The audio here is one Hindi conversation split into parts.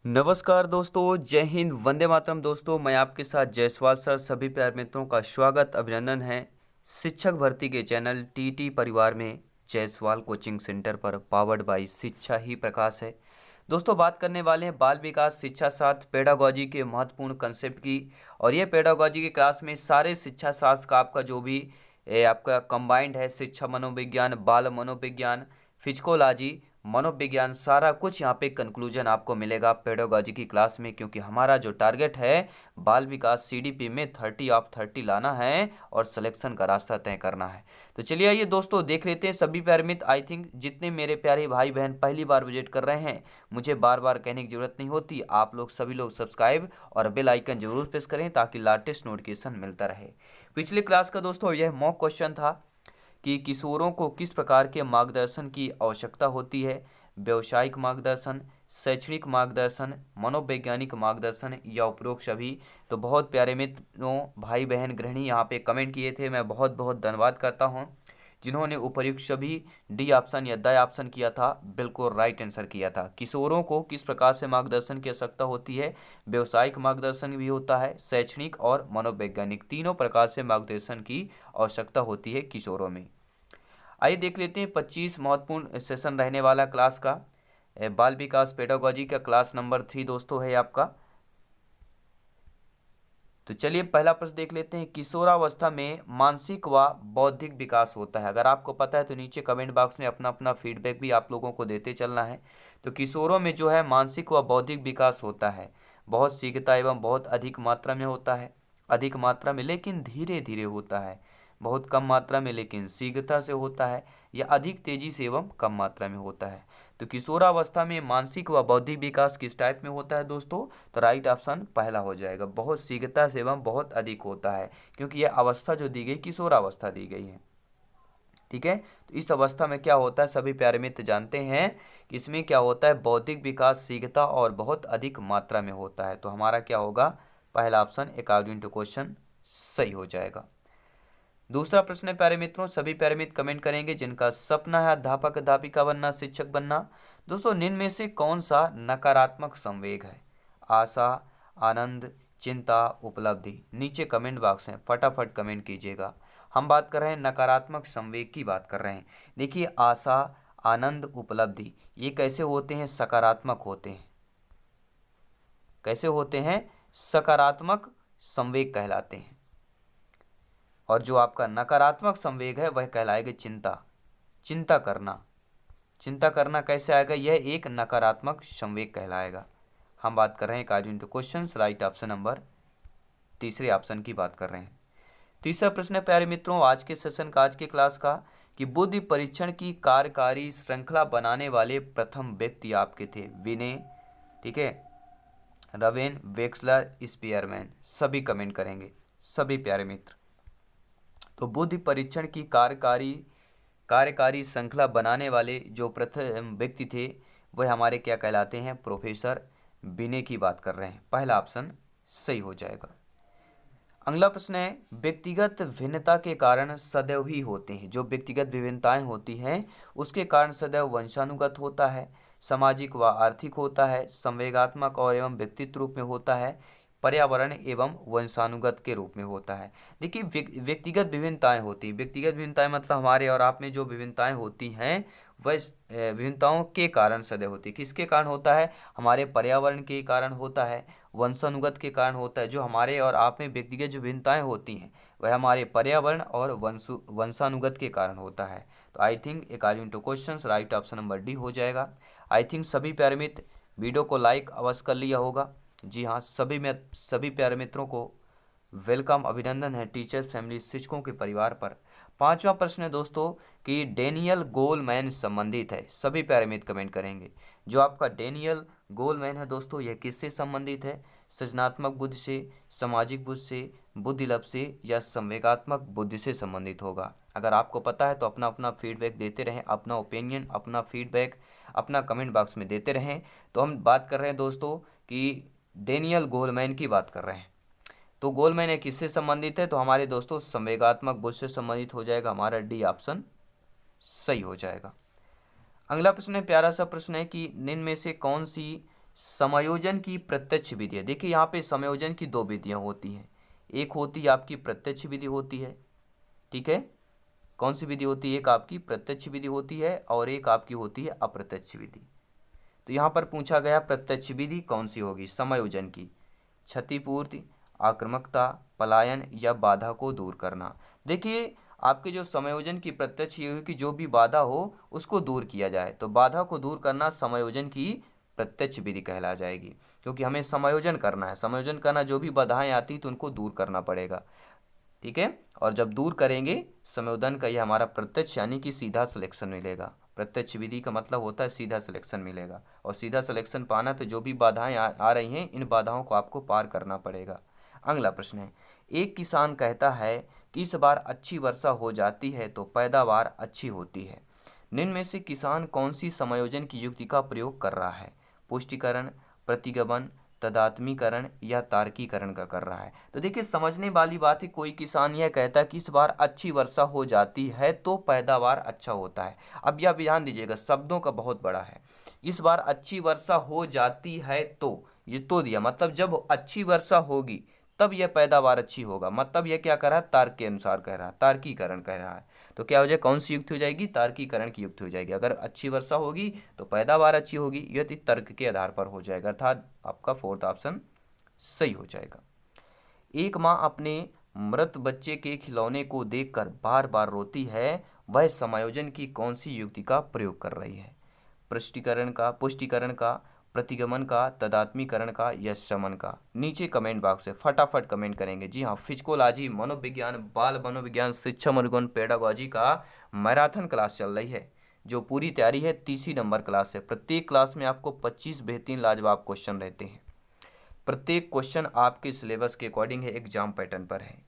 नमस्कार दोस्तों, जय हिंद, वंदे मातरम। दोस्तों, मैं आपके साथ जायसवाल सर। सभी प्यारे मित्रों का स्वागत, अभिनंदन है शिक्षक भर्ती के चैनल टीटी परिवार में। जायसवाल कोचिंग सेंटर पर पावर्ड बाय शिक्षा ही प्रकाश है। दोस्तों, बात करने वाले हैं बाल विकास शिक्षा शास्त्र पेडागोजी के महत्वपूर्ण कंसेप्ट की। और ये पेडागोजी की क्लास में सारे शिक्षा शास्त्र का आपका जो भी आपका कंबाइंड है, शिक्षा मनोविज्ञान, बाल मनोविज्ञान, फिजिकोलॉजी, मनोविज्ञान, सारा कुछ यहाँ पे कंक्लूजन आपको मिलेगा पेडागोजी की क्लास में। क्योंकि हमारा जो टारगेट है बाल विकास सीडीपी में 30 ऑफ 30 लाना है और सिलेक्शन का रास्ता तय करना है। तो चलिए आइए दोस्तों देख लेते हैं। सभी प्यारे मित्र, आई थिंक जितने मेरे प्यारे भाई बहन पहली बार विजिट कर रहे हैं, मुझे बार बार कहने की जरूरत नहीं होती। आप लोग सभी लोग सब्सक्राइब और बेल आइकन जरूर प्रेस करें ताकि लेटेस्ट नोटिफिकेशन मिलता रहे। पिछले क्लास का दोस्तों यह मॉक क्वेश्चन था कि किशोरों को किस प्रकार के मार्गदर्शन की आवश्यकता होती है। व्यावसायिक मार्गदर्शन, शैक्षणिक मार्गदर्शन, मनोवैज्ञानिक मार्गदर्शन या उपरोक्त सभी। तो बहुत प्यारे मित्रों, भाई बहन गृहिणी यहाँ पे कमेंट किए थे, मैं बहुत बहुत धन्यवाद करता हूँ जिन्होंने उपर्युक्त सभी डी ऑप्शन या द ऑप्शन किया था, बिल्कुल राइट आंसर किया था। किशोरों को किस प्रकार से मार्गदर्शन की आवश्यकता होती है। व्यावसायिक मार्गदर्शन भी होता है, शैक्षणिक और मनोवैज्ञानिक, तीनों प्रकार से मार्गदर्शन की आवश्यकता होती है किशोरों में। आइए देख लेते हैं 25 महत्वपूर्ण सेशन रहने वाला क्लास का। बाल विकास पेडागोजी का क्लास नंबर 3 दोस्तों है आपका। तो चलिए पहला प्रश्न देख लेते हैं। किशोरावस्था में मानसिक व बौद्धिक विकास होता है। अगर आपको पता है तो नीचे कमेंट बॉक्स में अपना अपना फीडबैक भी आप लोगों को देते चलना है। तो किशोरों में जो है मानसिक व बौद्धिक विकास होता है, बहुत शीघ्रता एवं बहुत अधिक मात्रा में होता है। अधिक मात्रा में लेकिन धीरे धीरे होता है, बहुत कम मात्रा में लेकिन शीघ्रता से होता है, या अधिक तेजी से एवं कम मात्रा में होता है। तो किशोरावस्था में मानसिक व बौद्धिक विकास किस टाइप में होता है दोस्तों? तो राइट ऑप्शन पहला हो जाएगा, बहुत शीघ्रता से एवं बहुत अधिक होता है। क्योंकि यह अवस्था जो दी गई किशोरावस्था दी गई है, ठीक है। तो इस अवस्था में क्या होता है, सभी प्यारे मित्र जानते हैं कि इसमें क्या होता है, बौद्धिक विकास शीघ्रता और बहुत अधिक मात्रा में होता है। तो हमारा क्या होगा, पहला ऑप्शन अकॉर्डिंग टू क्वेश्चन सही हो जाएगा। दूसरा प्रश्न है प्यारे मित्रों, सभी प्यारे मित्र कमेंट करेंगे जिनका सपना है अध्यापक अध्यापिका बनना, शिक्षक बनना। दोस्तों, निम्न में से कौन सा नकारात्मक संवेग है? आशा, आनंद, चिंता, उपलब्धि। नीचे कमेंट बॉक्स है, फटाफट कमेंट कीजिएगा। हम बात कर रहे हैं नकारात्मक संवेग की बात कर रहे हैं। देखिए, आशा, आनंद, उपलब्धि ये कैसे होते हैं? सकारात्मक होते हैं। कैसे होते हैं? सकारात्मक संवेग कहलाते हैं। और जो आपका नकारात्मक संवेग है वह कहलाएगा चिंता। चिंता करना, चिंता करना कैसे आएगा? यह एक नकारात्मक संवेग कहलाएगा। हम बात कर रहे हैं according two questions, right option number तीसरे ऑप्शन की बात कर रहे हैं। तीसरा प्रश्न है प्यारे मित्रों आज के सेशन का, आज के क्लास का, कि बुद्धि परीक्षण की कार्यकारी श्रृंखला बनाने वाले प्रथम व्यक्ति आपके थे। विनय, ठीक है, रवेन, वेक्सलर, स्पीयरमैन। सभी कमेंट करेंगे सभी प्यारे मित्र। तो बुद्धि परीक्षण की कार्यकारी श्रृंखला बनाने वाले जो प्रथम व्यक्ति थे वह हमारे क्या कहलाते हैं? प्रोफेसर विनय की बात कर रहे हैं। पहला ऑप्शन सही हो जाएगा। अगला प्रश्न है, व्यक्तिगत भिन्नता के कारण सदैव ही होते हैं। जो व्यक्तिगत विभिन्नताएं होती हैं उसके कारण सदैव वंशानुगत होता है, सामाजिक व आर्थिक होता है, संवेगात्मक और एवं व्यक्तित्व रूप में होता है, पर्यावरण एवं वंशानुगत के रूप में होता है। देखिए, व्यक्तिगत विभिन्नताएं होती हैं। व्यक्तिगत विभिन्नताएं मतलब हमारे और आप में जो विभिन्नताएं होती हैं वह विभिन्नताओं के कारण सदैव होती है। किसके कारण होता है? हमारे पर्यावरण के कारण होता है, वंशानुगत के कारण होता है। जो हमारे और आप में व्यक्तिगत जो भिन्नताएं होती हैं वह हमारे पर्यावरण और वंशानुगत के कारण होता है। तो I think according two questions right option number D हो जाएगा। आई थिंक सभी प्यारे मित्र वीडियो को लाइक अवश्य कर लिया होगा। जी हाँ, सभी प्यारे मित्रों को वेलकम, अभिनंदन है टीचर्स फैमिली शिक्षकों के परिवार पर। पांचवा प्रश्न है दोस्तों कि डेनियल गोलमैन संबंधित है। सभी प्यारे मित्र कमेंट करेंगे। जो आपका डेनियल गोलमैन है दोस्तों यह किससे संबंधित है? सृजनात्मक बुद्धि से, सामाजिक बुद्धि से, बुद्धिलब्ध से या संवेगात्मक बुद्धि से संबंधित होगा। अगर आपको पता है तो अपना अपना फीडबैक देते रहें, अपना ओपिनियन, अपना फीडबैक अपना कमेंट बॉक्स में देते रहें। तो हम बात कर रहे हैं दोस्तों कि डेनियल गोलमैन की बात कर रहे हैं। तो गोलमैन एक किससे संबंधित है? तो हमारे दोस्तों संवेगात्मक बुद्धि से संबंधित हो जाएगा। हमारा डी ऑप्शन सही हो जाएगा। अगला प्रश्न है, प्यारा सा प्रश्न है कि निम्न में से कौन सी समायोजन की प्रत्यक्ष विधि है। देखिए यहाँ पे समायोजन की दो विधियाँ होती हैं, एक होती है आपकी प्रत्यक्ष विधि होती है, ठीक है। कौन सी विधि होती है? एक आपकी प्रत्यक्ष विधि होती है और एक आपकी होती है अप्रत्यक्ष विधि। तो यहाँ पर पूछा गया प्रत्यक्ष विधि कौन सी होगी समायोजन की? क्षतिपूर्ति, आक्रामकता, पलायन या बाधा को दूर करना। देखिए आपके जो समायोजन की प्रत्यक्ष ये हुई कि जो भी बाधा हो उसको दूर किया जाए, तो बाधा को दूर करना समायोजन की प्रत्यक्ष विधि कहला जाएगी, क्योंकि हमें समायोजन करना है। समायोजन करना, जो भी बाधाएं आती तो उनको दूर करना पड़ेगा, ठीक है। और जब दूर करेंगे समायोजन का, यह हमारा प्रत्यक्ष यानी कि सीधा सिलेक्शन मिलेगा। प्रत्यक्ष विधि का मतलब होता है सीधा सिलेक्शन मिलेगा, और सीधा सिलेक्शन पाना तो जो भी बाधाएं आ रही हैं, इन बाधाओं को आपको पार करना पड़ेगा। अगला प्रश्न है, एक किसान कहता है कि इस बार अच्छी वर्षा हो जाती है तो पैदावार अच्छी होती है। निम्न में से किसान कौन सी समायोजन की युक्ति का प्रयोग कर रहा है? पुष्टिकरण, प्रतिगमन, तदात्मीकरण या तार्कीकरण का कर रहा है। तो देखिए समझने वाली बात है, कोई किसान यह कहता है कि इस बार अच्छी वर्षा हो जाती है तो पैदावार अच्छा होता है। अब यह ध्यान दीजिएगा, शब्दों का बहुत बड़ा है। इस बार अच्छी वर्षा हो जाती है तो, ये तो दिया मतलब जब अच्छी वर्षा होगी तब यह पैदावार अच्छी होगा, मतलब यह क्या कर रहा है? तर्क के अनुसार कह रहा है, तार्कीकरण कह रहा है। तो क्या हो जाए? कौन सी युक्त हो जाएगी? तार्कीकरण की युक्त हो जाएगी। अगर अच्छी वर्षा होगी तो पैदावार अच्छी होगी, यह तो तर्क के आधार पर हो जाएगा, अर्थात आपका फोर्थ ऑप्शन सही हो जाएगा। एक माँ अपने मृत बच्चे के खिलौने को देखकर बार बार रोती है, वह समायोजन की कौन सी युक्ति का प्रयोग कर रही है? पुष्टिकरण का, प्रतिगमन का, तदात्मीकरण का या शमन का? नीचे कमेंट बॉक्स में फटाफट कमेंट करेंगे। जी हाँ, फिजिकोलॉजी, मनोविज्ञान, बाल मनोविज्ञान, शिक्षा मनोविज्ञान, पेडागोजी का मैराथन क्लास चल रही है, जो पूरी तैयारी है। 30 नंबर क्लास है। प्रत्येक क्लास में आपको 25 बेहतरीन लाजवाब क्वेश्चन रहते हैं। प्रत्येक क्वेश्चन आपके सिलेबस के अकॉर्डिंग है, एग्जाम पैटर्न पर है।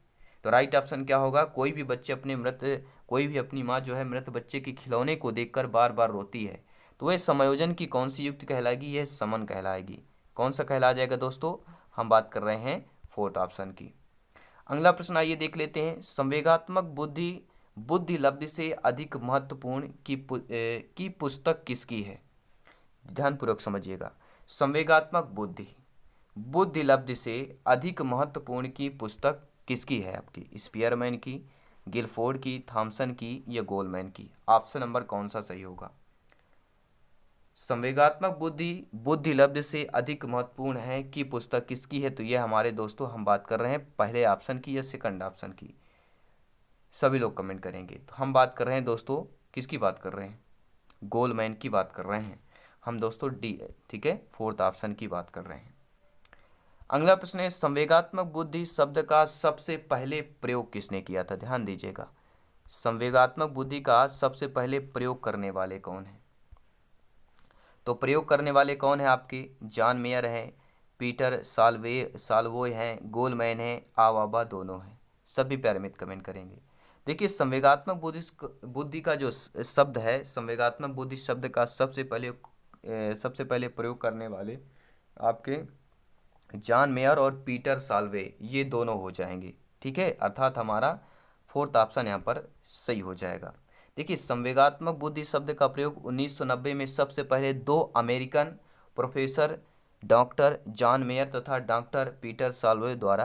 तो राइट ऑप्शन क्या होगा? कोई भी अपनी माँ जो है मृत बच्चे के खिलौने को देखकर बार बार रोती है, तो वह समायोजन की कौन सी युक्ति कहलाएगी? यह समन कहलाएगी। कौन सा कहला जाएगा दोस्तों? हम बात कर रहे हैं फोर्थ ऑप्शन की। अगला प्रश्न आइए देख लेते हैं। संवेगात्मक बुद्धि बुद्धि लब्धि से अधिक महत्वपूर्ण की पुस्तक किसकी है? ध्यानपूर्वक समझिएगा। संवेगात्मक बुद्धि बुद्धि लब्धि से अधिक महत्वपूर्ण की पुस्तक किसकी है? आपकी स्पीयरमैन की, गिलफोर्ड की, थॉमसन की या गोलमैन की? ऑप्शन नंबर कौन सा सही होगा? संवेगात्मक बुद्धि बुद्धि लब्धि से अधिक महत्वपूर्ण है कि पुस्तक किसकी है? तो ये हमारे दोस्तों हम बात कर रहे हैं पहले ऑप्शन की या सेकंड ऑप्शन की? सभी लोग कमेंट करेंगे। तो हम बात कर रहे हैं दोस्तों, किसकी बात कर रहे हैं? गोलमैन की बात कर रहे हैं हम दोस्तों, डी, ठीक है, फोर्थ ऑप्शन की बात कर रहे हैं। अगला प्रश्न है, संवेगात्मक बुद्धि शब्द का सबसे पहले प्रयोग किसने किया था? ध्यान दीजिएगा, संवेगात्मक बुद्धि का सबसे पहले प्रयोग करने वाले कौन हैं? तो प्रयोग करने वाले कौन है आपके? जॉन मेयर है, पीटर साल्वोय हैं, गोलमैन है, आवाबा दोनों हैं। सभी प्यारे मित्र कमेंट करेंगे। देखिए संवेगात्मक बुद्धि का जो शब्द है, संवेगात्मक बुद्धि शब्द का सबसे पहले प्रयोग करने वाले आपके जॉन मेयर और पीटर साल्वे, ये दोनों हो जाएंगे, ठीक है। अर्थात हमारा फोर्थ ऑप्शन यहाँ पर सही हो जाएगा। देखिए संवेगात्मक बुद्धि शब्द का प्रयोग 1990 में सबसे पहले दो American professor doctor John mayor तथा डॉक्टर पीटर साल्वे द्वारा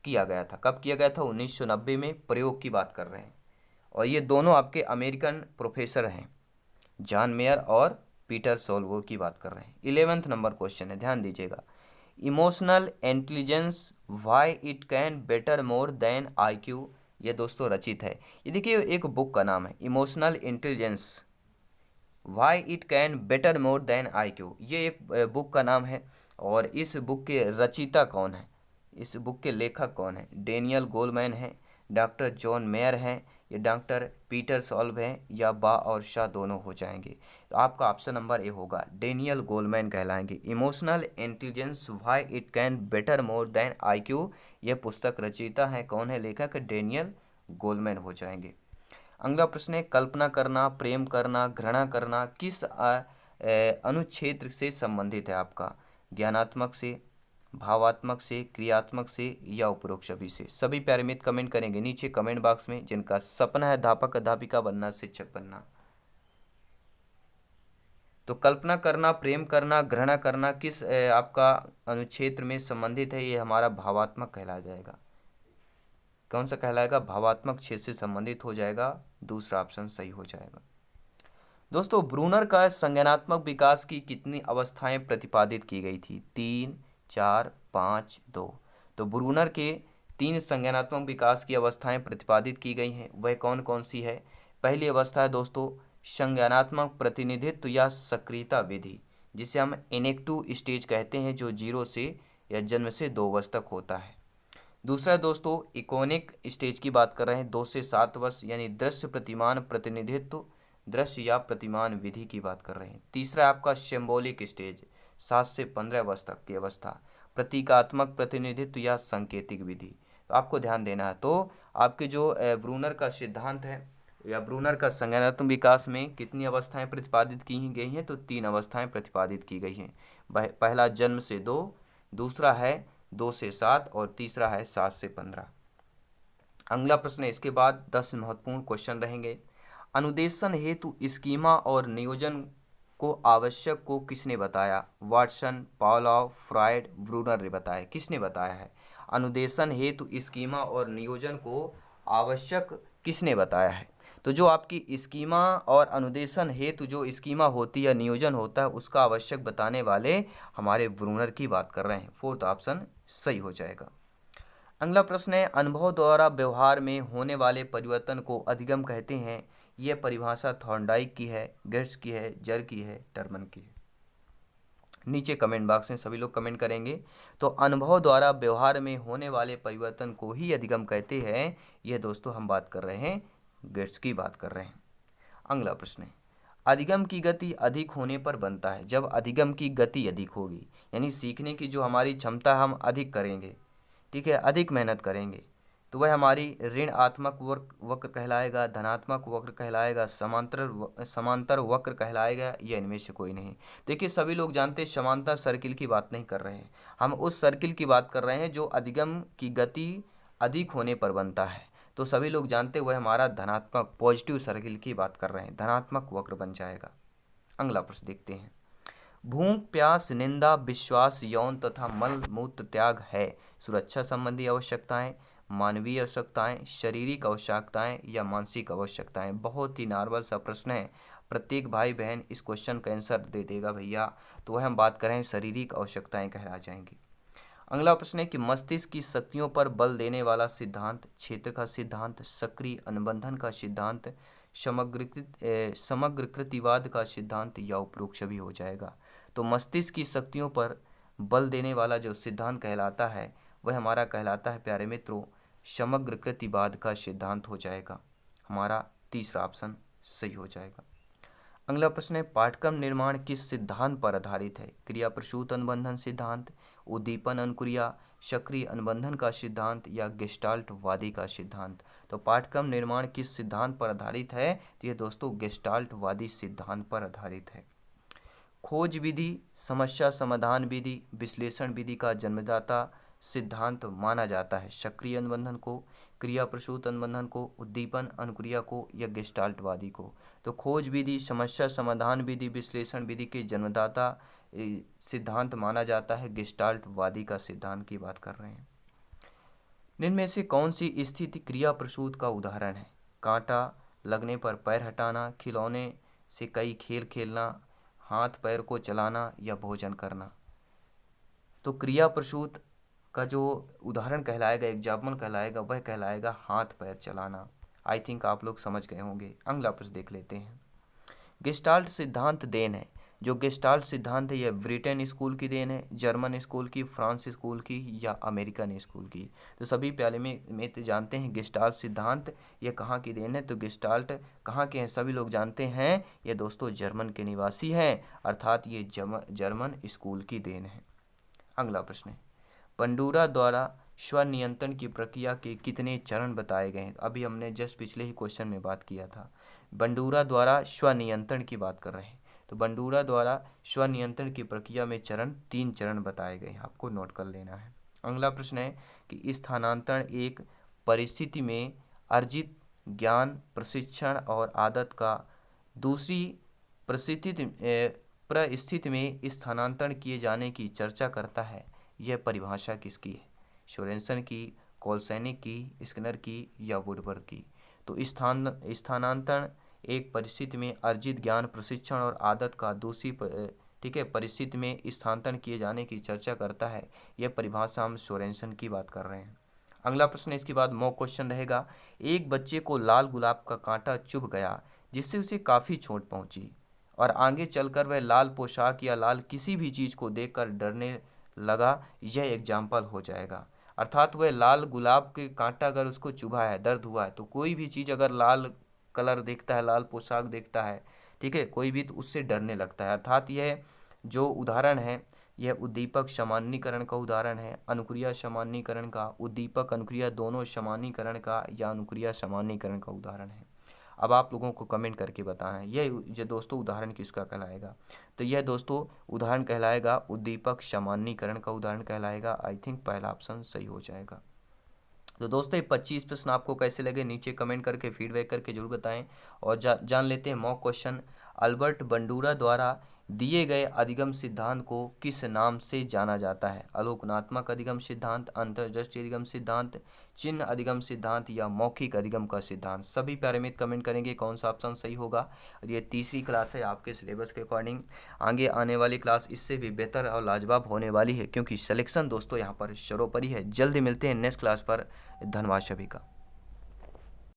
किया गया था। कब किया गया था? 1990 में। प्रयोग की बात कर रहे हैं, और ये दोनों आपके अमेरिकन प्रोफेसर हैं, जॉन मेयर और पीटर सोल्वो की बात कर रहे हैं। 11th नंबर क्वेश्चन है, ध्यान दीजिएगा। Emotional intelligence why it can better more than IQ, ये दोस्तों रचित है। ये देखिए एक बुक का नाम है, emotional intelligence why it can better more than IQ, ये एक बुक का नाम है। और इस बुक के रचिता कौन है? इस बुक के लेखक कौन है? डेनियल गोलमैन है, डॉक्टर जॉन मेयर हैं, ये डॉक्टर पीटर सॉल्व हैं, या बा और शाह दोनों हो जाएंगे? तो आपका ऑप्शन नंबर ए होगा, डेनियल गोलमैन कहलाएंगे। Emotional intelligence why it can better more than IQ, यह पुस्तक रचयिता है कौन है? लेखक डेनियल गोलमैन हो जाएंगे। अगला प्रश्न है, कल्पना करना, प्रेम करना, घृणा करना किस अनुच्छेद से संबंधित है आपका? ज्ञानात्मक से, भावात्मक से, क्रियात्मक से या उपरोक्त सभी से? सभी प्यारे मित्र कमेंट करेंगे नीचे कमेंट बॉक्स में, जिनका सपना है अध्यापक अध्यापिका बनना, शिक्षक बनना। तो कल्पना करना, प्रेम करना, घृणा करना किस आपका अनुच्छेद में संबंधित है? ये हमारा भावात्मक कहला जाएगा। कौन सा कहलाएगा? भावात्मक क्षेत्र से संबंधित हो जाएगा। दूसरा ऑप्शन सही हो जाएगा। दोस्तों, ब्रूनर का संज्ञानात्मक विकास की कितनी अवस्थाएं प्रतिपादित की गई थी? 3, 4, 5, 2। तो ब्रूनर के 3 संज्ञानात्मक विकास की अवस्थाएं प्रतिपादित की गई हैं। वह कौन कौन सी है? पहली अवस्था है दोस्तों संज्ञानात्मक प्रतिनिधित्व या सक्रियता विधि, जिसे हम इनेक्टिव स्टेज कहते हैं, जो 0 से या जन्म से 2 वर्ष तक होता है। दूसरा दोस्तों इकोनिक स्टेज की बात कर रहे हैं, 2 से 7 वर्ष, यानी दृश्य प्रतिमान प्रतिनिधित्व, दृश्य या प्रतिमान विधि की बात कर रहे हैं। तीसरा आपका सिंबॉलिक स्टेज, 7 से 15 वर्ष तक की अवस्था, प्रतीकात्मक प्रतिनिधित्व या सांकेतिक विधि। तो आपको ध्यान देना है। तो आपके जो ब्रूनर का सिद्धांत है या ब्रूनर का संज्ञानात्मक विकास में कितनी अवस्थाएं प्रतिपादित की गई हैं? तो 3 अवस्थाएं प्रतिपादित की गई हैं। पहला जन्म से 2, दूसरा है 2 से 7 और तीसरा है 7 से 15। अगला प्रश्न है, इसके बाद 10 महत्वपूर्ण क्वेश्चन रहेंगे। अनुदेशन हेतु स्कीमा और नियोजन को आवश्यक को किसने बताया? वाटसन, पावलोव, फ्रॉयड, ब्रूनर ने बताया। किसने बताया है? अनुदेशन हेतु स्कीमा और नियोजन को आवश्यक किसने बताया है? तो जो आपकी स्कीमा और अनुदेशन हेतु जो स्कीमा होती है, नियोजन होता है, उसका आवश्यक बताने वाले हमारे ब्रूनर की बात कर रहे हैं। फोर्थ ऑप्शन सही हो जाएगा। अगला प्रश्न है, अनुभव द्वारा व्यवहार में होने वाले परिवर्तन को अधिगम कहते हैं। यह परिभाषा थॉर्नडाइक की है, गेट्स की है, जर की है, टर्मन की है। नीचे कमेंट बॉक्स में सभी लोग कमेंट करेंगे। तो अनुभव द्वारा व्यवहार में होने वाले परिवर्तन को ही अधिगम कहते हैं। यह दोस्तों हम बात कर रहे हैं, गेट्स की बात कर रहे हैं। अगला प्रश्न है, अधिगम की गति अधिक होने पर बनता है। जब अधिगम की गति अधिक होगी, यानी सीखने की जो हमारी क्षमता हम अधिक करेंगे, ठीक है, अधिक मेहनत करेंगे, तो वह हमारी ऋणात्मक वक्र कहलाएगा, धनात्मक वक्र कहलाएगा, समांतर वक्र कहलाएगा, या इनमें से कोई नहीं। देखिए सभी लोग जानते हैं समांतर सर्किल की बात नहीं कर रहे हैं, हम उस सर्किल की बात कर रहे हैं जो अधिगम की गति अधिक होने पर बनता है। तो सभी लोग जानते वह हमारा धनात्मक पॉजिटिव सर्किल की बात कर रहे हैं, धनात्मक वक्र बन जाएगा। अगला प्रश्न देखते हैं। भूख, प्यास, निंदा, विश्वास, यौन तथा मल मूत्र त्याग है सुरक्षा संबंधी आवश्यकताएं, मानवीय आवश्यकताएं, शारीरिक आवश्यकताएं, या मानसिक आवश्यकताएं। बहुत ही नॉर्मल सा प्रश्न है, प्रत्येक भाई बहन इस क्वेश्चन का आंसर दे देगा भैया। तो वह हम बात करें शारीरिक आवश्यकताएं कहला जाएंगी। अगला प्रश्न है कि मस्तिष्क की शक्तियों पर बल देने वाला सिद्धांत, क्षेत्र का सिद्धांत, सक्रिय अनुबंधन का सिद्धांत, समग्रकृतिवाद का सिद्धांत, या उपरोक्त भी हो जाएगा। तो मस्तिष्क की शक्तियों पर बल देने वाला जो सिद्धांत कहलाता है वह हमारा कहलाता है प्यारे मित्रों समग्रकृतिवाद का सिद्धांत हो जाएगा। हमारा तीसरा ऑप्शन सही हो जाएगा। अगला प्रश्न है, पाठ्यक्रम निर्माण किस सिद्धांत पर आधारित है? क्रिया प्रसूत अनुबंधन सिद्धांत, उद्दीपन अनुक्रिया, सक्रिय अनुबंधन का सिद्धांत, या गेस्टाल्टवादी का सिद्धांत। तो पाठ्यक्रम निर्माण किस सिद्धांत पर आधारित है? तो ये दोस्तों गेस्टाल्टवादी सिद्धांत पर आधारित है। खोज विधि, समस्या समाधान विधि, विश्लेषण विधि का जन्मदाता सिद्धांत माना जाता है सक्रिय अनुबंधन को, क्रिया प्रसूत अनुबंधन को, उद्दीपन अनुक्रिया को, या गेस्टाल्टवादी को। तो खोज विधि, समस्या समाधान विधि, विश्लेषण विधि के जन्मदाता सिद्धांत माना जाता है गेस्टाल्टवादी का सिद्धांत की बात कर रहे हैं। निम्न में से कौन सी स्थिति क्रिया प्रसूत का उदाहरण है? कांटा लगने पर पैर हटाना, खिलौने से कई खेल खेलना, हाथ पैर को चलाना, या भोजन करना। तो क्रिया प्रसूत का जो उदाहरण कहलाएगा, एग्जाम्पल कहलाएगा, वह कहलाएगा हाथ पैर चलाना। आई थिंक आप लोग समझ गए होंगे। अगला प्रश्न देख लेते हैं। गेस्टाल्ट सिद्धांत देन है। जो गेस्टाल्ट सिद्धांत है यह ब्रिटेन स्कूल की देन है, जर्मन स्कूल की, फ्रांस स्कूल की, या अमेरिकन स्कूल की। तो सभी प्याले में तो जानते हैं गेस्टाल्ट सिद्धांत यह कहाँ की देन है। तो गेस्टाल्ट कहाँ के हैं सभी लोग जानते हैं, ये दोस्तों जर्मन के निवासी हैं, अर्थात ये जर्मन स्कूल की देन है। अगला प्रश्न है, बंडूरा द्वारा स्वनियंत्रण की प्रक्रिया के कितने चरण बताए गए हैं? अभी हमने जस्ट पिछले ही क्वेश्चन में बात किया था, बंडूरा द्वारा स्वनियंत्रण की बात कर रहे हैं। तो बंडूरा द्वारा स्वनियंत्रण की प्रक्रिया में 3 चरण बताए गए हैं, आपको नोट कर लेना है। अगला प्रश्न है कि स्थानांतरण एक परिस्थिति में अर्जित ज्ञान, प्रशिक्षण और आदत का दूसरी परिस्थिति परिस्थिति में स्थानांतरण किए जाने की चर्चा करता है, यह परिभाषा किसकी है? सोरेनसन की, कोलसैनिक की, स्किनर की या वुडवर्ड की? तो स्थानांतरण एक परिस्थिति में अर्जित ज्ञान, प्रशिक्षण और आदत का ठीक है, परिस्थिति में स्थानांतरण किए जाने की चर्चा करता है। यह परिभाषा हम सोरेनसन की बात कर रहे हैं। अगला प्रश्न इसके बाद मॉक क्वेश्चन रहेगा। एक बच्चे को लाल गुलाब का कांटा चुभ गया जिससे उसे काफ़ी चोट पहुंची और आगे चलकर वह लाल पोशाक या लाल किसी भी चीज़ को देखकर डरने लगा, यह एग्जाम्पल हो जाएगा। अर्थात वह लाल गुलाब के कांटा अगर उसको चुभा है, दर्द हुआ है, तो कोई भी चीज़ अगर लाल कलर देखता है, लाल पोशाक देखता है, ठीक है, कोई भी, तो उससे डरने लगता है। अर्थात यह जो उदाहरण है यह उद्दीपक सामान्यीकरण का उदाहरण है, अनुक्रिया सामान्यीकरण का, उद्दीपक अनुक्रिया दोनों सामान्यीकरण का या अनुक्रिया सामान्यीकरण का उदाहरण है। अब आप लोगों को कमेंट करके बताना है ये दोस्तों उदाहरण किसका कहलाएगा। तो यह दोस्तों उदाहरण कहलाएगा उद्दीपक सामान्यीकरण का उदाहरण कहलाएगा। आई थिंक पहला ऑप्शन सही हो जाएगा। तो दोस्तों ये 25 प्रश्न आपको कैसे लगे नीचे कमेंट करके फीडबैक करके जरूर बताएं। और जान लेते हैं मॉक क्वेश्चन। अल्बर्ट बंडूरा द्वारा दिए गए अधिगम सिद्धांत को किस नाम से जाना जाता है? अवलोकनात्मक अधिगम सिद्धांत, अंतर्दृष्टि अधिगम सिद्धांत, चिन्ह अधिगम सिद्धांत या मौखिक अधिगम का सिद्धांत? सभी प्यारे मित्र कमेंट करेंगे कौन सा ऑप्शन सही होगा। और ये तीसरी क्लास है आपके सिलेबस के अकॉर्डिंग। आगे आने वाली क्लास इससे भी बेहतर और लाजवाब होने वाली है क्योंकि सिलेक्शन दोस्तों यहाँ पर सर्वोपरि है। जल्दी मिलते हैं नेक्स्ट क्लास पर। धन्यवाद सभी का।